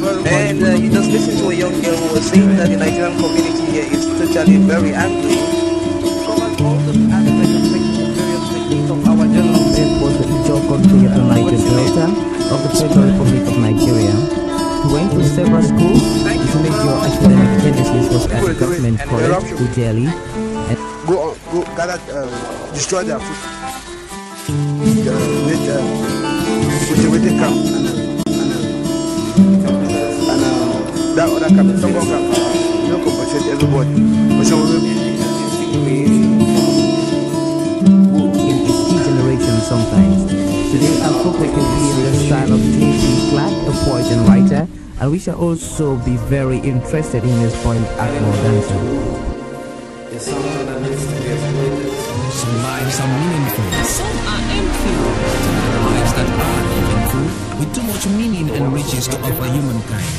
And you just listen to a young girl who was saying that the Nigerian community here is totally very angry. Covers all the aspects affecting various sectors of our general was the Ijo country of the Niger Delta of the Federal Republic of Nigeria. He went to several schools. His major academic genesis was at the government college, Ujeli. Go gather, destroy their food. With the camp and that other camp, some more camp, you compensate everybody. But some in its key generation sometimes. Today I'll focus on the style of JP Clark, a poet and writer, and we shall also be very interested in his poem Akmo Dancer. It's something that needs to be exploited. Some lives are meaningful. Some are empty. There are lives that are meaningful, with too much meaning and riches to offer humankind.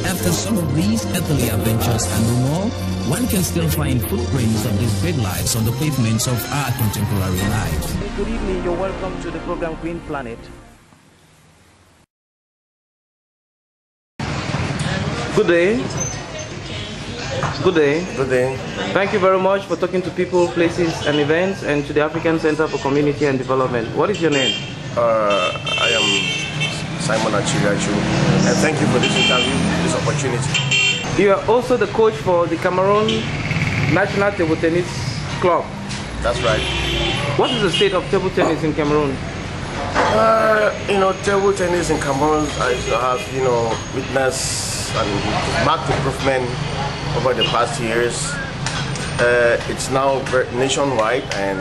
After some of these earthly adventures and no more, one can still find footprints of these great lives on the pavements of our contemporary life. Good evening, you're welcome to the program Green Planet. Good day. Good day. good day. Thank you very much for talking to people, places and events, and to the African Center for Community and Development. What is your name? I am Simon Achidi, and thank you for this interview, this opportunity. You are also the coach for the Cameroon National Table Tennis Club. That's right. What is the state of table tennis in Cameroon? Table tennis in Cameroon, I have, witnessed and marked improvement over the past years. It's now nationwide, and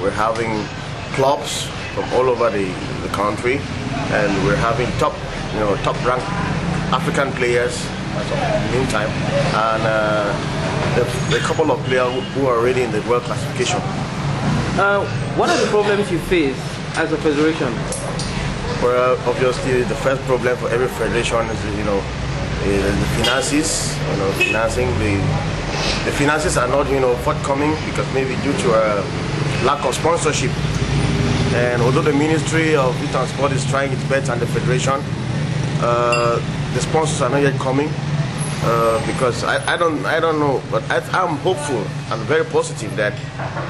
we're having clubs from all over the country, and we're having top ranked African players as of the meantime, and a couple of players who are already in the world classification. What are the problems you face as a federation? Well, obviously the first problem for every federation is the finances. The finances are not forthcoming because maybe due to a lack of sponsorship. And although the Ministry of Youth and Sport is trying its best and the federation, the sponsors are not yet coming because I don't know, but I'm hopeful and very positive that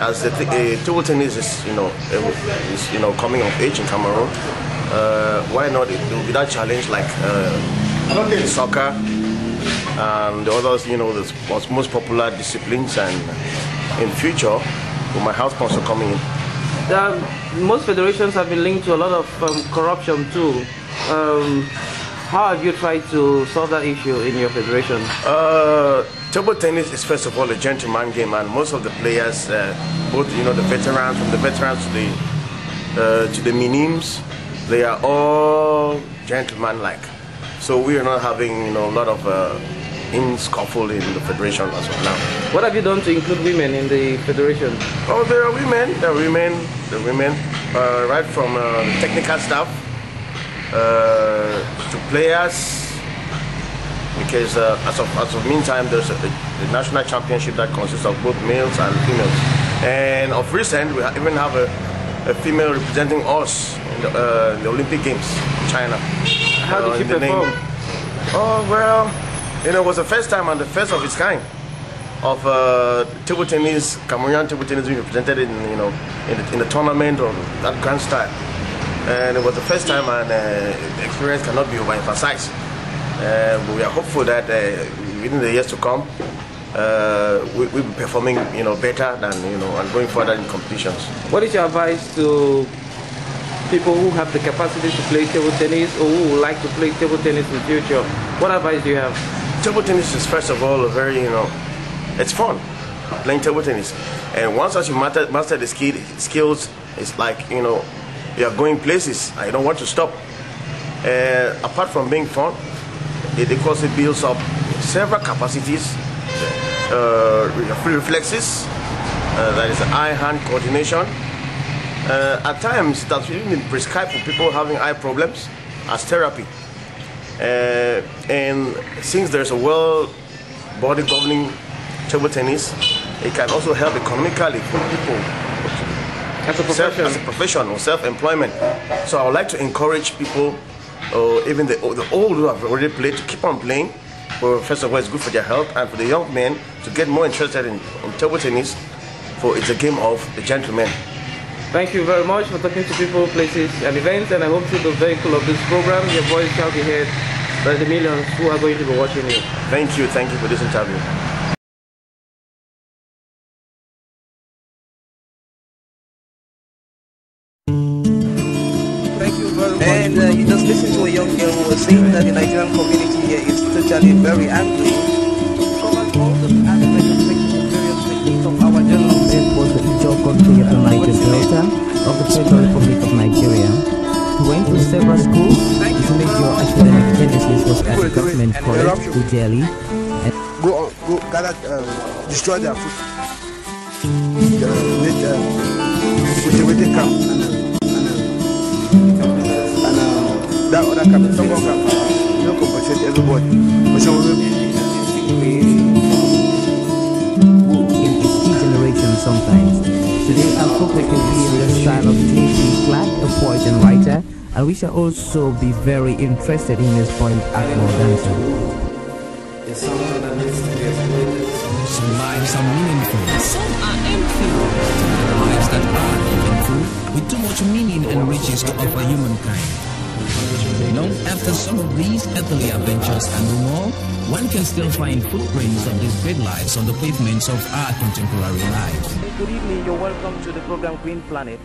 as the table tennis is coming of age in Cameroon, why not it will be that challenge like soccer and the others, the most popular disciplines, and in future with my house sponsor coming in. Most federations have been linked to a lot of corruption too. How have you tried to solve that issue in your federation? Table tennis is first of all a gentleman game, and most of the players, both the veterans, from the veterans to the minims, they are all gentleman-like. So we are not having a lot of scuffle in the federation as of now. What have you done to include women in the federation? Oh, there are women, right from the technical staff to players, because as of meantime there's a national championship that consists of both males and females, and of recent we even have a female representing us in the Olympic Games in China. How did she perform? Oh well, it was the first time and the first of its kind of table tennis, Cameroonian table tennis being represented in the tournament of that grand style, and it was the first time, and the experience cannot be overemphasized. But we are hopeful that within the years to come, we'll be performing better than and going further in competitions. What is your advice to people who have the capacity to play table tennis or who would like to play table tennis in the future? What advice do you have? Table tennis is first of all a very it's fun playing table tennis, and once you master the skills, it's like you are going places and you don't want to stop. Apart from being fun, it also builds up several capacities, reflexes, that is eye-hand coordination. At times it has even been prescribed for people having eye problems as therapy, and since there's a world body governing table tennis, it can also help economically for people as a profession or self-employment. So I would like to encourage people or even the old who have already played to keep on playing. Well, first of all, it's good for their health, and for the young men to get more interested in table tennis, for it's a game of the gentleman. Thank you very much for talking to people, places, and events, and I hope through the vehicle of this program, your voice shall be heard by the millions who are going to be watching you. Thank you for this interview. And you just listened to a young girl who was saying that the Nigerian community here is totally very angry. Covers all the aspects of various sections of our journalism. It was the Ijo country of the Niger Delta of the Federal Republic of Nigeria. He went to several schools. His major academic genesis was at the government college, Ujeli. Go gather, destroy their food. With the camp. That other camp, some more camp, no compensate everybody. In its key generation sometimes. Today I'll focus on being the style of JP Clark, a poet and writer, and we shall also be very interested in his poem Akmo Dancer. It's something that needs to be exploited. Some lives are meaningful, some are empty. There are lives that are meaningful, with too much meaning and riches to offer humankind. After some of these earthly adventures and no more, one can still find footprints of these great lives on the pavements of our contemporary lives. Good evening, you're welcome to the program Green Planet.